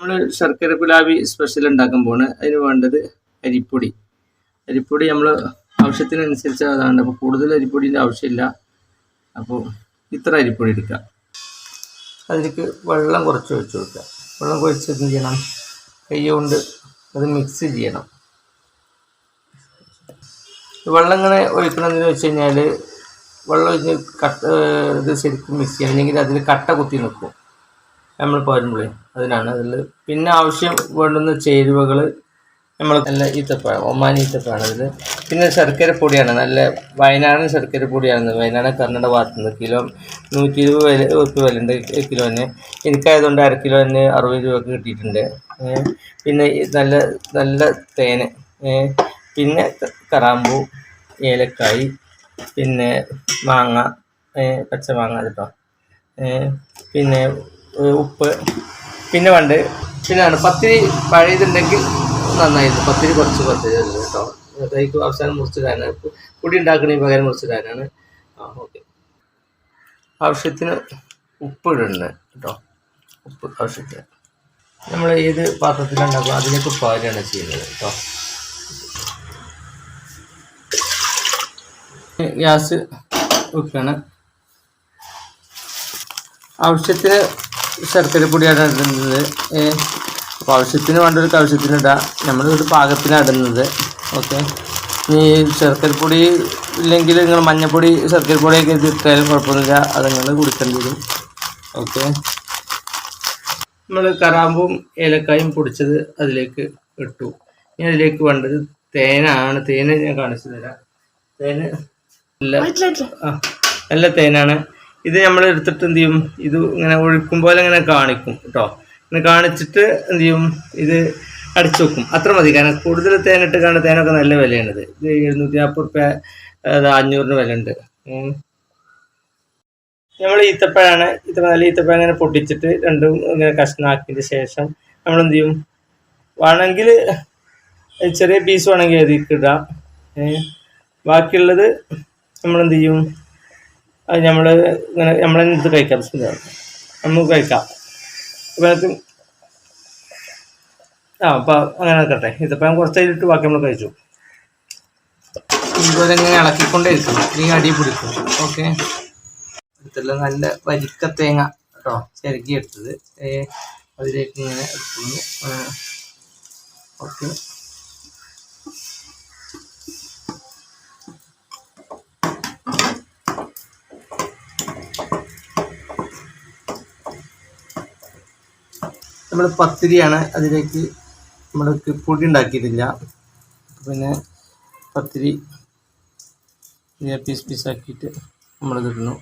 നമ്മൾ ശർക്കര ഗുലാബി സ്പെഷ്യൽ ഉണ്ടാക്കുമ്പോൾ അതിന് വേണ്ടത് അരിപ്പൊടി. അരിപ്പൊടി നമ്മൾ ആവശ്യത്തിനനുസരിച്ച് അതാണ്. അപ്പോൾ കൂടുതൽ അരിപ്പൊടിൻ്റെ ആവശ്യമില്ല. അപ്പോൾ ഇത്ര അരിപ്പൊടി എടുക്കുക. അതിലേക്ക് വെള്ളം കുറച്ച് ഒഴിച്ച് കൊടുക്കുക. വെള്ളം കുഴച്ച് എന്ത് ചെയ്യണം? കൈ കൊണ്ട് അത് മിക്സ് ചെയ്യണം. വെള്ളം ഇങ്ങനെ ഒഴിക്കണമെന്ന് വെച്ച് കഴിഞ്ഞാൽ വെള്ളം ഒഴിച്ച് ഇത് ശരിക്കും മിക്സ് ചെയ്യണം. അല്ലെങ്കിൽ അതിൽ കട്ട കുത്തി നിൽക്കും നമ്മൾ പോരുമ്പോഴേ. അതിനാണ് അതിൽ പിന്നെ ആവശ്യം വേണ്ടുന്ന ചേരുവകൾ നമ്മൾ നല്ല ഈത്തപ്പഴം, ഒമാനി ഈത്തപ്പഴമാണ് അതിൽ. പിന്നെ ശർക്കര പൊടിയാണ്, നല്ല വയനാടൻ ശർക്കര പൊടിയാണ്. വയനാടൻ കർണാടക ഭാഗത്തു നിന്ന് കിലോ 120 രൂപ വിലയുണ്ട് കിലോന്. എനിക്കായതുകൊണ്ട് 1/2 കിലോന് 60 രൂപക്ക് കിട്ടിയിട്ടുണ്ട്. പിന്നെ നല്ല നല്ല തേന്, പിന്നെ കറാമ്പൂ, ഏലക്കായി, പിന്നെ മാങ്ങ, പച്ചമാങ്ങ കേട്ടോ, പിന്നെ ഉപ്പ്, പിന്നെ പിന്നെയാണ് പത്തിരി പഴയതുണ്ടെങ്കിൽ നന്നായിരുന്നു. പത്തിരി കുറച്ച് കേട്ടോ. അതായിരിക്കും അവസാനം മുറിച്ചിടാനാണ്, പൊടി ഉണ്ടാക്കണ പകരം മുറിച്ചിടാനാണ്. ഓക്കെ. ആവശ്യത്തിന് ഉപ്പ് ഇടുന്നത് കേട്ടോ. ഉപ്പ് ആവശ്യത്തിന് നമ്മൾ ഏത് പാത്രത്തിലുണ്ടാക്കും അതിലേക്ക് പാലാണ് ചെയ്യുന്നത് കേട്ടോ. ഗ്യാസ് വെക്കണം. ആവശ്യത്തിന് ശർക്കര പൊടിയാണ് ഇടുന്നത്. അപ്പോൾ ആവശ്യത്തിന് വേണ്ടവർക്ക് ആവശ്യത്തിന് ഇടാം. നമ്മളൊരു പാകത്തിനാണ് ഇടുന്നത്. ഓക്കെ. ഈ ശർക്കരപ്പൊടി ഇല്ലെങ്കിൽ നിങ്ങൾ മഞ്ഞൾപ്പൊടി ശർക്കരപ്പൊടിയൊക്കെ ഇട്ടാലും കുഴപ്പമൊന്നുമില്ല. അത് നിങ്ങൾ കുടിക്കേണ്ടി വരും. ഓക്കെ. നമ്മൾ കറാമ്പും ഏലക്കായും പൊടിച്ചത് അതിലേക്ക് ഇട്ടു. ഇനി അതിലേക്ക് വേണ്ടത് തേനാണ്. തേന് ഞാൻ കാണിച്ചു തരാം. തേന് നല്ല തേനാണ്. ഇത് നമ്മൾ എടുത്തിട്ട് എന്ത് ചെയ്യും? ഇത് ഇങ്ങനെ ഒഴിക്കുമ്പോൾ ഇങ്ങനെ കാണിക്കും കേട്ടോ. ഇങ്ങനെ കാണിച്ചിട്ട് എന്ത് ചെയ്യും? ഇത് അടിച്ചു വെക്കും. അത്ര മതി. കാരണം കൂടുതൽ തേനിട്ട് കാണുന്ന തേനൊക്കെ നല്ല വിലയാണിത്. ഇത് 740 രൂപ, 500 വില ഉണ്ട്. നമ്മൾ ഈത്തപ്പഴമാണ്. നല്ല ഈത്തപ്പഴം ഇങ്ങനെ പൊട്ടിച്ചിട്ട് രണ്ടും ഇങ്ങനെ കഷ്ണാക്കിയതിന് ശേഷം നമ്മൾ എന്ത് ചെയ്യും? വേണമെങ്കിൽ ചെറിയ പീസ് വേണമെങ്കിൽ അതിലേക്ക് ഇടാം. ബാക്കിയുള്ളത് നമ്മളെന്ത് ചെയ്യും? അത് നമ്മളെ ഇത് കഴിക്കാം. നമുക്ക് കഴിക്കാം. അപ്പം അപ്പം അങ്ങനെ ആക്കട്ടെ. ഇതിപ്പം കുറച്ചതിലിട്ട് ബാക്കി നമ്മൾ കഴിച്ചു. ഇതുപോലെ ഇങ്ങനെ ഇളക്കിക്കൊണ്ടേ ഇരിക്കണം, അല്ലെങ്കിൽ അടി പിടിക്കും. ഓക്കെ. അടുത്തുള്ള നല്ല വരിക്ക തേങ്ങ കേട്ടോ, ചിരകി എടുത്തത് അതിലേക്ക് ഇങ്ങനെ എടുക്കുന്നു. ഓക്കെ. നമ്മൾ പത്തിരിയാണ്, അതിലേക്ക് നമ്മൾക്ക് പൊടി ഉണ്ടാക്കിയിട്ടില്ല. പിന്നെ പത്തിരി പീസാക്കിയിട്ട് നമ്മളിത് ഇടുന്നു.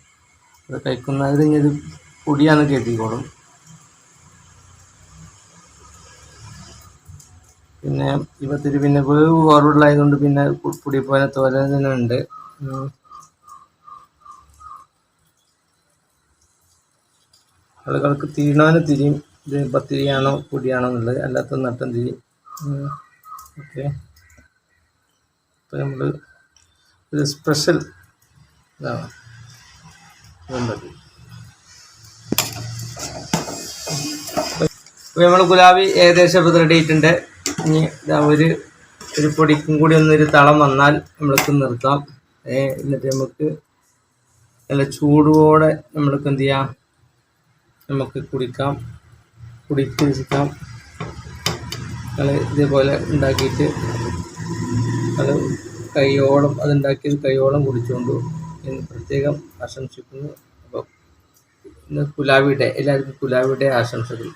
അത് കഴിക്കുന്നതിൽ ഇത് പൊടിയാണെന്ന് കരുതിക്കോളും. പിന്നെ ഈ പത്തിരി പിന്നെ വേവ് കുറവുള്ളതായതുകൊണ്ട് പിന്നെ പൊടി പോലെ തോര തന്നെ ഉണ്ട്. ആളുകൾക്ക് തിരിയണവന് തിരിയും ഇത് പത്തിരിയാണോ പൊടിയാണോ എന്നുള്ളത്, അല്ലാത്ത നട്ടം തിരി. ഓക്കെ. അപ്പോൾ നമ്മൾ ഒരു സ്പെഷ്യൽ ഇതാണ്. അപ്പോൾ നമ്മൾ ഗുലാബി ഏകദേശം ഇപ്പോൾ റെഡി ആയിട്ടുണ്ട്. ഇനി ഇതാ ഒരു പൊടിക്കും കൂടി ഒന്നൊരു തളം വന്നാൽ നമ്മൾക്ക് നിർത്താം. എന്നിട്ട് നമുക്ക് നല്ല ചൂടോടെ നമ്മൾക്ക് എന്ത് ചെയ്യാം? നമുക്ക് കുടിക്കാം. നമ്മൾ ഇതേപോലെ ഉണ്ടാക്കിയിട്ട് അത് അതുണ്ടാക്കിയത് കൈയോളം കുടിച്ചുകൊണ്ട് എന്ന് പ്രത്യേകം ആശംസിക്കുന്നു. അപ്പോൾ ഇന്ന് കുലാബിയുടെ എല്ലാവർക്കും കുലാബിയുടെ ആശംസകൾ.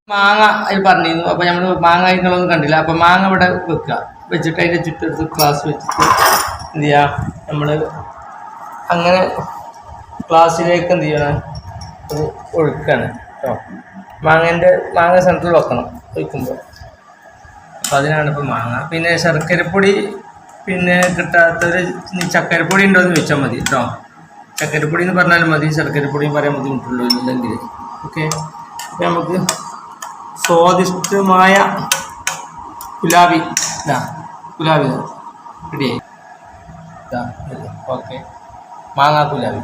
മാങ്ങ അത് പറഞ്ഞിരുന്നു. അപ്പോൾ നമ്മൾ മാങ്ങ നിങ്ങളൊന്നും കണ്ടില്ല. അപ്പോൾ മാങ്ങ ഇവിടെ വെച്ചിട്ട് അതിൻ്റെ ചുറ്റെടുത്ത് ഗ്ലാസ് വെച്ചിട്ട് എന്ത് ചെയ്യുക? നമ്മൾ അങ്ങനെ ഗ്ലാസ്സിലേക്ക് എന്ത് ചെയ്യണം? അത് ഒഴുക്കാണ് കേട്ടോ. മാങ്ങ സെൻറ്ററിൽ വെക്കണം ഒഴിക്കുമ്പോൾ. അപ്പോൾ അതിനാണ് ഇപ്പോൾ മാങ്ങ. പിന്നെ ശർക്കരപ്പൊടി പിന്നെ കിട്ടാത്തൊരു ചക്കരപ്പൊടി ഉണ്ടോ എന്ന് ചോദിച്ചാൽ മതി കേട്ടോ. ചക്കരപ്പൊടി എന്ന് പറഞ്ഞാലും മതി, ശർക്കരപ്പൊടിയും പറയാൻ ബുദ്ധിമുട്ടുള്ളൂ ഇല്ലെങ്കിൽ. ഓക്കെ. അപ്പോൾ നമുക്ക് സ്വാദിഷ്ടമായ ഗുലാബി റെഡിയായി. ഓക്കെ. മാങ്ങ ഗുലാബി.